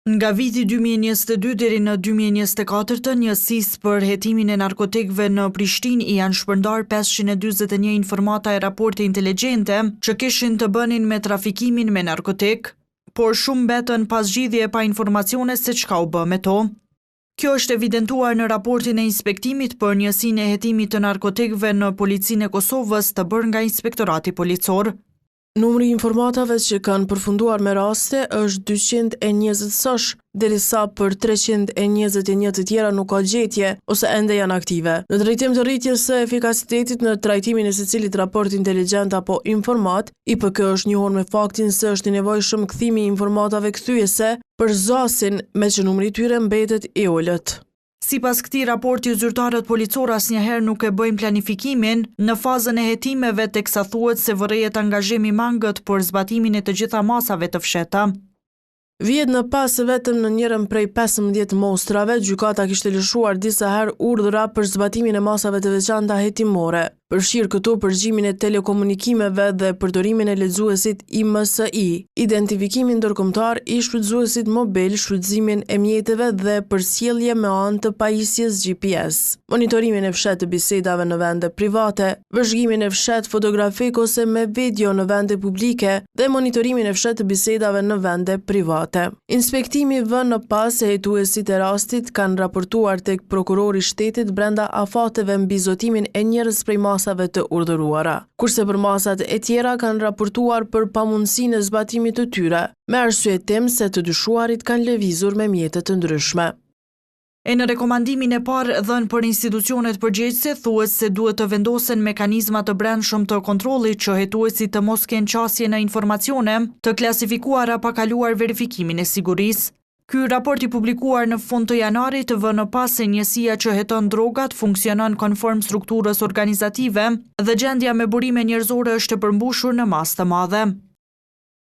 Nga viti 2022 deri në 2024, njësisë për hetimin e narkotikëve në Prishtinë i janë shpërndar 541 informata e raporte inteligjente që kishin të bënin me trafikimin me narkotik, por shumë mbetën pas zgjidhje pa informacione se çka u bë me to. Kjo është evidentuar në raportin e inspektimit për njësinë e hetimit të narkotikëve në Policinë e Kosovës të bërë nga Inspektorati Policor. Numri i informatave që kanë përfunduar me raste është 220 sosh, derisa për 321 të tjera nuk ka gjetje ose ende janë aktive. Në drejtim të rritjes së efikasitetit në trajtimin e secilit raport inteligjent apo informat, IPK është njohur me faktin se është i nevojshëm kthimi i informatave kthyese për zosin, me që numri i tyre mbetet i ulët. Sipas këtij raporti, zyrtarët policor asnjëherë nuk e bëjnë planifikimin në fazën e hetimeve teksa thuhet se vërejët angazhimi mangët për zbatimin e të gjitha masave të fsheta. Vjet në pas se vetëm në njërin prej 15 mostrave, gjykata kishte lëshuar disa herë urdhra për zbatimin e masave të veçanta hetimore. Përfshirë këtu përgjimin e telekomunikimeve dhe përdorimin e lexuesit IMSI, identifikimin ndërkombëtar i shfrytëzuesit mobil, shfrytëzimin e mjeteve dhe përsjellje me anë të pajisjes GPS, monitorimin e fshehtë të bisedave në vende private, vëzhgimin e fshehtë fotografik ose me video në vende publike dhe monitorimin e fshehtë të bisedave në vende private. Inspektimi vën në pas se hetuesit e rastit kanë raportuar tek prokurori i shtetit brenda afateve mbi zotimin e njerëz prej masave të urdhëruara, kurse për masat e tjera kanë raportuar për pamundësinë e zbatimit të tyre, me arsyetim se të dyshuarit kanë lëvizur me mjete të ndryshme. E në rekomandimin e parë dhënë për institucionet përgjegjëse thuhet se duhet të vendosen mekanizma të brendshëm të kontrollit që hetuesit të mos kenë qasje në informacione të klasifikuara pa kaluar verifikimin e sigurisë. Ky raport i publikuar në fund të janarit vën në pas se njësia që heton drogat funksionon konform strukturës organizative dhe gjendja me burime njerëzore është e përmbushur në masë të madhe.